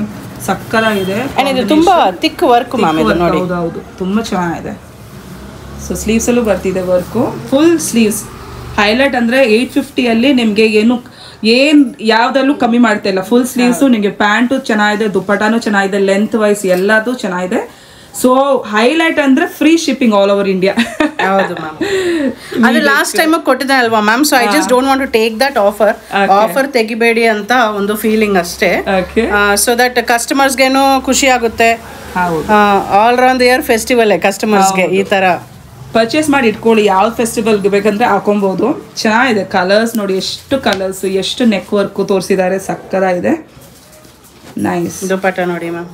ಸಕ್ಕತ್ತಾಗಿದೆ. ಇದು ತುಂಬಾ ಥಿಕ್ ವರ್ಕ್ ಮ್ಯಾಮ್. ಇದು ನೋಡಿ, ಹೌದು, ತುಂಬ ಚೆನ್ನಾಗಿದೆ. ಸೊ ಸ್ಲೀವ್ಸಲ್ಲೂ ಬರ್ತಿದೆ ವರ್ಕು, ಫುಲ್ ಸ್ಲೀವ್ಸ್. ಹೈಲೈಟ್ ಅಂದರೆ 850 ನಿಮಗೆ ಏನು ಯಾವುದಲ್ಲೂ ಕಮ್ಮಿ ಮಾಡ್ತಾ ಇಲ್ಲ. ಫುಲ್ ಸ್ಲೀವ್ಸು ನಿಮಗೆ, ಪ್ಯಾಂಟು ಚೆನ್ನಾಗಿದೆ, ದುಪ್ಪಟಾನು ಚೆನ್ನಾಗಿದೆ, ಲೆಂತ್ ವೈಸ್ ಎಲ್ಲದೂ ಚೆನ್ನಾಗಿದೆ. ಸೊ ಹೈಲೈಟ್ ಅಂದ್ರೆ free shipping all over India. ಹೌದು ಮ್ಯಾಮ್, ಅದು ಲಾಸ್ಟ್ ಟೈಮ್ ಕೊಟ್ಟಿದ್ದೆ ಅಲ್ವಾ ma'am. So I just don't want to take that offer ತೆಗಿಬೇಡಿ ಅಂತ ಒಂದು ಫೀಲಿಂಗ್ ಅಷ್ಟೇ. ಸೊ ದಟ್ ಕಸ್ಟಮರ್ಸ್ಗೇನು ಖುಷಿ ಆಗುತ್ತೆ. ಆಲ್ ರೌಂಡ್ ಇಯರ್ ಫೆಸ್ಟಿವಲ್ ಕಸ್ಟಮರ್ಸ್ಗೆ ಈ ತರ ಪರ್ಚೇಸ್ ಮಾಡಿ ಇಟ್ಕೊಳ್ಳಿ. ಯಾವ ಫೆಸ್ಟಿವಲ್ಗೆ ಬೇಕಂದ್ರೆ ಹಾಕೊಬಹುದು. ಚೆನ್ನಾಗಿದೆ ಕಲರ್ಸ್ ನೋಡಿ, ಎಷ್ಟು ಕಲರ್ಸ್, ಎಷ್ಟು ನೆಕ್ ವರ್ಕ್ ತೋರಿಸಿದ್ದಾರೆ, ಸಕ್ಕತ್ತಾಗಿದೆ. ನೈಸ್. ದುಪ್ಪಟ್ಟ ನೋಡಿ ಮ್ಯಾಮ್,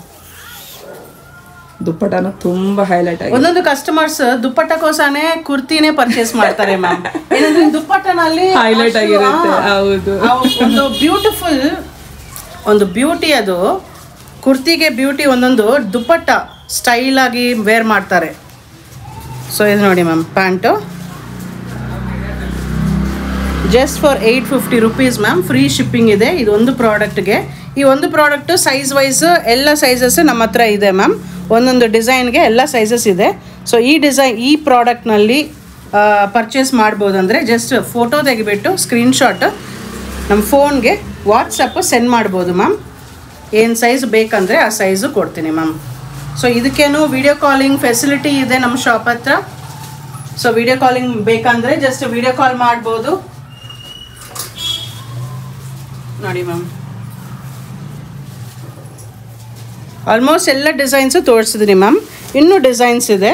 ದುಪ್ಪಟ್ಟನು ತುಂಬಾ ಹೈಲೈಟ್ ಆಗಿದೆ. ಒಂದೊಂದು ಕಸ್ಟಮರ್ಸ್ ದುಪ್ಪಟ್ಟಕ್ಕೋಸ್ಕರನೇ ಕುರ್ತಿನೇ ಪರ್ಚೇಸ್ ಮಾಡ್ತಾರೆ ಮ್ಯಾಮ್. ಏನಂದ್ರೆ ದುಪ್ಪಟ್ಟನಲ್ಲಿ ಹೈಲೈಟ್ ಆಗಿರುತ್ತೆ. ಹೌದು, ಒಂದು ಬ್ಯೂಟಿಫುಲ್, ಒಂದು ಬ್ಯೂಟಿ. ಅದು ಕುರ್ತಿಗೆ ಬ್ಯೂಟಿ, ಒಂದೊಂದು ದುಪ್ಪಟ್ಟ ಸ್ಟೈಲ್ ಆಗಿ ವೇರ್ ಮಾಡ್ತಾರೆ. ಸೊ ಇದು ನೋಡಿ ma'am, pant just for 850 rupees ma'am. Free shipping ಇದೆ ಇದೊಂದು ಪ್ರಾಡಕ್ಟ್ಗೆ. ಈ ಒಂದು ಪ್ರಾಡಕ್ಟ್ ಸೈಜ್ ವೈಸ್ ಎಲ್ಲ ಸೈಜಸ್ ನಮ್ಮ ಹತ್ರ ಇದೆ ಮ್ಯಾಮ್. ಒಂದೊಂದು ಡಿಸೈನ್ಗೆ ಎಲ್ಲ ಸೈಜಸ್ ಇದೆ. ಸೊ ಈ ಪ್ರಾಡಕ್ಟ್ನಲ್ಲಿ ಪರ್ಚೇಸ್ ಮಾಡ್ಬೋದು. ಅಂದರೆ ಜಸ್ಟ್ ಫೋಟೋ ತೆಗಿಬಿಟ್ಟು ಸ್ಕ್ರೀನ್ಶಾಟ್ ನಮ್ಮ ಫೋನ್ಗೆ ವಾಟ್ಸಪ್ ಸೆಂಡ್ ಮಾಡ್ಬೋದು ಮ್ಯಾಮ್. ಏನು ಸೈಜ್ ಬೇಕಂದರೆ ಆ ಸೈಜು ಕೊಡ್ತೀನಿ ಮ್ಯಾಮ್. ಸೊ ಇದಕ್ಕೇನು ವಿಡಿಯೋ ಕಾಲಿಂಗ್ ಫೆಸಿಲಿಟಿ ಇದೆ ನಮ್ಮ ಶಾಪ್ ಹತ್ರ. ಸೊ ವಿಡಿಯೋ ಕಾಲಿಂಗ್ ಬೇಕಂದರೆ ಜಸ್ಟ್ ವಿಡಿಯೋ ಕಾಲ್ ಮಾಡ್ಬೋದು ನೋಡಿ ಮ್ಯಾಮ್. ಆಲ್ಮೋಸ್ಟ್ ಎಲ್ಲ ಡಿಸೈನ್ಸು ತೋರಿಸಿದ್ದೀನಿ ಮ್ಯಾಮ್. ಇನ್ನೂ ಡಿಸೈನ್ಸ್ ಇದೆ.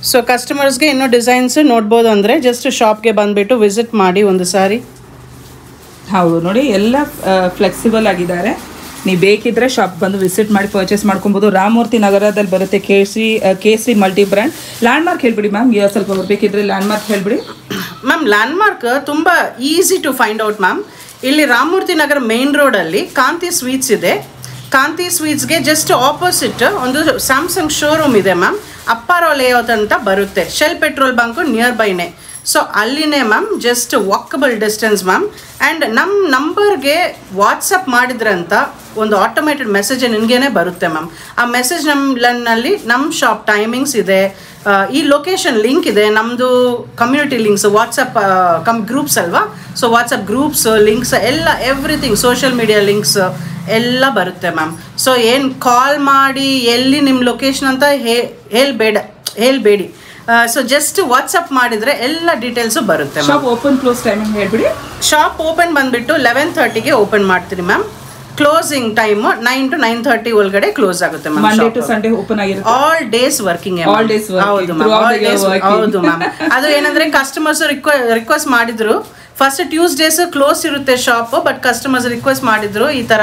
ಸೊ ಕಸ್ಟಮರ್ಸ್ಗೆ ಇನ್ನೂ ಡಿಸೈನ್ಸ್ ನೋಡ್ಬೋದು ಅಂದರೆ ಜಸ್ಟ್ ಶಾಪ್ಗೆ ಬಂದುಬಿಟ್ಟು ವಿಸಿಟ್ ಮಾಡಿ ಒಂದು ಸಾರಿ. ಹೌದು ನೋಡಿ, ಎಲ್ಲ ಫ್ಲೆಕ್ಸಿಬಲ್ ಆಗಿದ್ದಾರೆ. ನೀವು ಬೇಕಿದ್ರೆ ಶಾಪ್ ಬಂದು ವಿಸಿಟ್ ಮಾಡಿ ಪರ್ಚೇಸ್ ಮಾಡ್ಕೊಬೋದು. ರಾಮಮೂರ್ತಿ ನಗರದಲ್ಲಿ ಬರುತ್ತೆ ಕೇಸರಿ ಮಲ್ಟಿ ಬ್ರ್ಯಾಂಡ್. ಲ್ಯಾಂಡ್ಮಾರ್ಕ್ ಹೇಳ್ಬಿಡಿ ಮ್ಯಾಮ್, ಸ್ವಲ್ಪ ಬೇಕಿದ್ರೆ ಲ್ಯಾಂಡ್ಮಾರ್ಕ್ ಹೇಳ್ಬಿಡಿ ಮ್ಯಾಮ್. ಲ್ಯಾಂಡ್ಮಾರ್ಕ್ ತುಂಬ easy to find out ma'am. ಇಲ್ಲಿ ರಾಮಮೂರ್ತಿ ನಗರ ಮೇನ್ ರೋಡಲ್ಲಿ ಕಾಂತಿ ಸ್ವೀಟ್ಸ್ ಇದೆ. ಕಾಂತಿ ಸ್ವೀಟ್ಸ್ಗೆ ಜಸ್ಟ್ ಆಪೋಸಿಟ್ ಒಂದು ಸ್ಯಾಮ್ಸಂಗ್ ಶೋರೂಮ್ ಇದೆ ಮ್ಯಾಮ್. ಅಪ್ಪಾರಾವ್ ಲೇಔಟ್ ಅಂತ ಬರುತ್ತೆ. ಶೆಲ್ ಪೆಟ್ರೋಲ್ ಬಂಕು ನಿಯರ್ ಬೈನೇ. ಸೊ ಅಲ್ಲಿನೇ ma'am, just walkable distance ma'am. And ನಮ್ಮ ನಂಬರ್ಗೆ ವಾಟ್ಸಪ್ ಮಾಡಿದ್ರಂತ ಒಂದು ಆಟೋಮೇಟೆಡ್ ಮೆಸೇಜ್ ನಿನಗೇನೆ ಬರುತ್ತೆ ಮ್ಯಾಮ್. ಆ ಮೆಸೇಜ್ ನಲ್ಲಿ ನಮ್ಮ ಶಾಪ್ ಟೈಮಿಂಗ್ಸ್ ಇದೆ, ಈ ಲೊಕೇಶನ್ ಲಿಂಕ್ ಇದೆ, ನಮ್ಮದು ಕಮ್ಯುನಿಟಿ ಲಿಂಕ್ಸ್, ವಾಟ್ಸಪ್ ಗ್ರೂಪ್ಸ್ ಅಲ್ವಾ. ಸೊ ವಾಟ್ಸಪ್ ಗ್ರೂಪ್ಸ್ ಲಿಂಕ್ಸ್ ಎಲ್ಲ ಎವ್ರಿಥಿಂಗ್, ಸೋಷಿಯಲ್ ಮೀಡಿಯಾ ಲಿಂಕ್ಸ್ ಎಲ್ಲ ಬರುತ್ತೆ ಮ್ಯಾಮ್. ಸೊ ಏನು ಕಾಲ್ ಮಾಡಿ ಎಲ್ಲಿ ನಿಮ್ಮ ಲೊಕೇಶನ್ ಅಂತ ಹೇಳಬೇಡಿ. ಸೊ ಜಸ್ಟ್ ವಾಟ್ಸಪ್ ಮಾಡಿದರೆ ಎಲ್ಲ ಡೀಟೇಲ್ಸು ಬರುತ್ತೆ. ಶಾಪ್ ಓಪನ್ ಕ್ಲೋಸ್ ಟೈಮಿಂಗ್ ಹೇಳ್ಬಿಡಿ. ಶಾಪ್ ಓಪನ್ ಬಂದುಬಿಟ್ಟು 11:30ಗೆ ಓಪನ್ ಮಾಡ್ತೀನಿ ಮ್ಯಾಮ್. ಕ್ಲೋಸಿಂಗ್ ಟೈಮ್ 9 to 9:30 ಒಳಗಡೆ ಕ್ಲೋಸ್ ಆಗುತ್ತೆ ma'am. Monday to Sunday open ಆಗಿರುತ್ತೆ. All days working. ಹೌದು ಮ್ಯಾಮ್. ಅದು ಏನಂದ್ರೆ ಕಸ್ಟಮರ್ಸ್ ರಿಕ್ವೆಸ್ಟ್ ಮಾಡಿದ್ರು. ಫಸ್ಟ್ ಟ್ಯೂಸ್ಡೇಸ್ ಕ್ಲೋಸ್ ಇರುತ್ತೆ ಶಾಪ್, ಬಟ್ ಕಸ್ಟಮರ್ಸ್ ರಿಕ್ವೆಸ್ಟ್ ಮಾಡಿದ್ರು ಈ ಥರ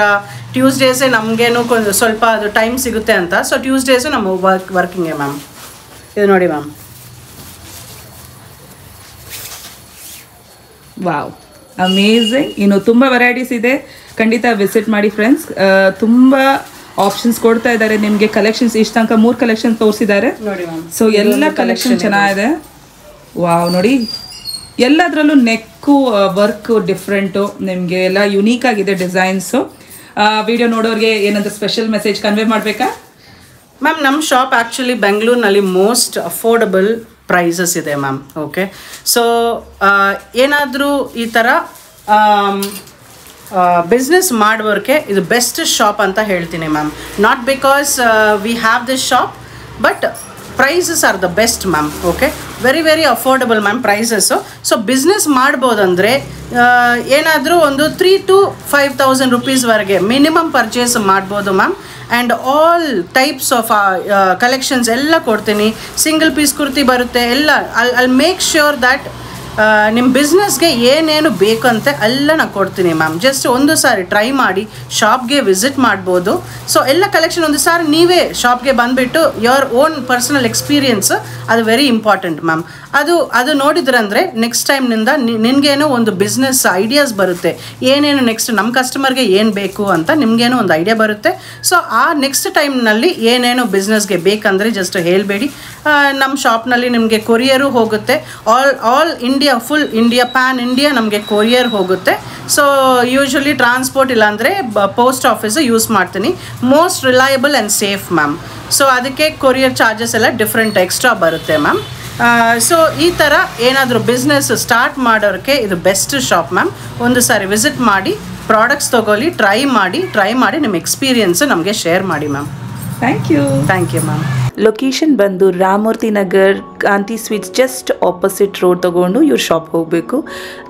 ಟ್ಯೂಸ್ಡೇಸೇ ನಮಗೇನು ಸ್ವಲ್ಪ ಅದು ಟೈಮ್ ಸಿಗುತ್ತೆ ಅಂತ. ಸೊ ಟ್ಯೂಸ್ಡೇಸು ನಮ್ಮ ವರ್ಕಿಂಗೇ ಮ್ಯಾಮ್. ಇದು ನೋಡಿ ಮ್ಯಾಮ್. Wow, amazing. ಇನ್ನು ತುಂಬ ವೆರೈಟೀಸ್ ಇದೆ, ಖಂಡಿತ ವಿಸಿಟ್ ಮಾಡಿ ಫ್ರೆಂಡ್ಸ್. ತುಂಬ ಆಪ್ಷನ್ಸ್ ಕೊಡ್ತಾ ಇದ್ದಾರೆ ನಿಮಗೆ. ಕಲೆಕ್ಷನ್ಸ್ ಇಷ್ಟ ತನಕ 3 ಕಲೆಕ್ಷನ್ ತೋರಿಸಿದ್ದಾರೆ. ಸೊ ಎಲ್ಲ ಕಲೆಕ್ಷನ್ ಚೆನ್ನಾಗಿದೆ. ವಾವ್ ನೋಡಿ, ಎಲ್ಲದರಲ್ಲೂ ನೆಕ್ಕು ವರ್ಕ್ ಡಿಫ್ರೆಂಟು, ನಿಮಗೆ ಎಲ್ಲ ಯುನೀಕ್ ಆಗಿದೆ ಡಿಸೈನ್ಸು. ವಿಡಿಯೋ ನೋಡೋರಿಗೆ ಏನಾದರೂ ಸ್ಪೆಷಲ್ ಮೆಸೇಜ್ ಕನ್ವೆ ಮಾಡಬೇಕಾ ಮ್ಯಾಮ್? ನಮ್ಮ ಶಾಪ್ ಆ್ಯಕ್ಚುಲಿ ಬೆಂಗಳೂರಿನಲ್ಲಿ ಮೋಸ್ಟ್ ಅಫೋರ್ಡಬಲ್ ಪ್ರೈಸಸ್ ಇದೆ ಮ್ಯಾಮ್. ಓಕೆ, ಸೊ ಏನಾದರೂ ಈ ಥರ ಬಿಸ್ನೆಸ್ ಮಾಡೋರಿಗೆ ಇದು ಬೆಸ್ಟ್ ಶಾಪ್ ಅಂತ ಹೇಳ್ತೀನಿ ma'am. Not because we have this shop, but prices are the best ma'am. Okay, very very affordable ma'am prices. So business ಮಾಡ್ಬೋದಂದರೆ ಏನಾದರೂ ಒಂದು 3,000 to 5,000 rupeesವರೆಗೆ ಮಿನಿಮಮ್ ಪರ್ಚೇಸ್ ಮಾಡ್ಬೋದು ma'am. And all types of collections ಎಲ್ಲ ಕೊಡ್ತೀನಿ. ಸಿಂಗಲ್ ಪೀಸ್ ಕುರ್ತಿ ಬರುತ್ತೆ ಎಲ್ಲ. ಐಲ್ ಮೇಕ್ ಶ್ಯೂರ್ ದ್ಯಾಟ್ ನಿಮ್ಮ ಬಿಸ್ನೆಸ್ಗೆ ಏನೇನು ಬೇಕಂತೆ ಎಲ್ಲ ನಾನು ಕೊಡ್ತೀನಿ ಮ್ಯಾಮ್. ಜಸ್ಟ್ ಒಂದು ಸಾರಿ ಟ್ರೈ ಮಾಡಿ ಶಾಪ್ಗೆ ವಿಸಿಟ್ ಮಾಡ್ಬೋದು. ಸೊ ಎಲ್ಲ ಕಲೆಕ್ಷನ್ ಒಂದು ಸಾರಿ ನೀವೇ ಶಾಪ್ಗೆ ಬಂದುಬಿಟ್ಟು ಯುವರ್ ಓನ್ ಪರ್ಸನಲ್ ಎಕ್ಸ್ಪೀರಿಯನ್ಸ್, ಅದು ವೆರಿ ಇಂಪಾರ್ಟೆಂಟ್ ಮ್ಯಾಮ್. ಅದು ನೋಡಿದ್ರಂದರೆ ನೆಕ್ಸ್ಟ್ ಟೈಮ್ನಿಂದ ನಿನಗೇನೋ ಒಂದು ಬಿಸ್ನೆಸ್ ಐಡಿಯಾಸ್ ಬರುತ್ತೆ. ಏನೇನು ನೆಕ್ಸ್ಟ್ ನಮ್ಮ ಕಸ್ಟಮರ್ಗೆ ಏನು ಬೇಕು ಅಂತ ನಿಮಗೇನೋ ಒಂದು ಐಡಿಯಾ ಬರುತ್ತೆ. ಸೊ ಆ ನೆಕ್ಸ್ಟ್ ಟೈಮ್ನಲ್ಲಿ ಏನೇನು ಬಿಸ್ನೆಸ್ಗೆ ಬೇಕಂದರೆ ಜಸ್ಟ್ ಹೇಳಬೇಡಿ. ನಮ್ಮ ಶಾಪ್ನಲ್ಲಿ ನಿಮಗೆ ಕೊರಿಯರು ಹೋಗುತ್ತೆ. All India, full India, PAN India ನಮಗೆ ಕೊರಿಯರ್ ಹೋಗುತ್ತೆ. ಸೊ ಯೂಶ್ವಲಿ ಟ್ರಾನ್ಸ್ಪೋರ್ಟ್ ಇಲ್ಲಾಂದರೆ ಪೋಸ್ಟ್ ಆಫೀಸು ಯೂಸ್ ಮಾಡ್ತೀನಿ. Most reliable and safe ma'am. So ಅದಕ್ಕೆ ಕೊರಿಯರ್ ಚಾರ್ಜಸ್ ಎಲ್ಲ ಡಿಫ್ರೆಂಟ್ ಎಕ್ಸ್ಟ್ರಾ ಬರುತ್ತೆ ಮ್ಯಾಮ್. ಸೊ ಈ ಥರ ಏನಾದರೂ ಬಿಸ್ನೆಸ್ ಸ್ಟಾರ್ಟ್ ಮಾಡೋರಿಗೆ ಇದು ಬೆಸ್ಟ್ ಶಾಪ್ ಮ್ಯಾಮ್. ಒಂದು ಸಾರಿ ವಿಸಿಟ್ ಮಾಡಿ ಪ್ರಾಡಕ್ಟ್ಸ್ ತೊಗೊಳ್ಳಿ, ಟ್ರೈ ಮಾಡಿ ನಿಮ್ಮ ಎಕ್ಸ್ಪೀರಿಯನ್ಸು ನಮಗೆ ಶೇರ್ ಮಾಡಿ ma'am. Thank you ma'am. Location ಬಂದು ರಾಮಮೂರ್ತಿ ನಗರ್ ಕಾಂತಿ ಸ್ವೀಟ್ಸ್ ಜಸ್ಟ್ ಆಪೋಸಿಟ್ ರೋಡ್ ತೊಗೊಂಡು ಇವ್ರ ಶಾಪ್ಗೆ ಹೋಗಬೇಕು.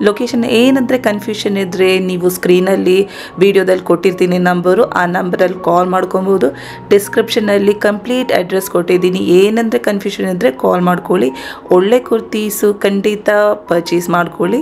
ಲೊಕೇಶನ್ ಏನಂದರೆ ಕನ್ಫ್ಯೂಷನ್ ಇದ್ದರೆ ನೀವು ಸ್ಕ್ರೀನಲ್ಲಿ ವಿಡಿಯೋದಲ್ಲಿ ಕೊಟ್ಟಿರ್ತೀನಿ ನಂಬರು, ಆ ನಂಬರಲ್ಲಿ ಕಾಲ್ ಮಾಡ್ಕೊಬೋದು. ಡಿಸ್ಕ್ರಿಪ್ಷನಲ್ಲಿ ಕಂಪ್ಲೀಟ್ ಅಡ್ರೆಸ್ ಕೊಟ್ಟಿದ್ದೀನಿ. ಏನಂದರೆ ಕನ್ಫ್ಯೂಷನ್ ಇದ್ದರೆ ಕಾಲ್ ಮಾಡ್ಕೊಳ್ಳಿ. ಒಳ್ಳೆ ಕುರ್ತೀಸು ಖಂಡಿತ ಪರ್ಚೇಸ್ ಮಾಡ್ಕೊಳ್ಳಿ.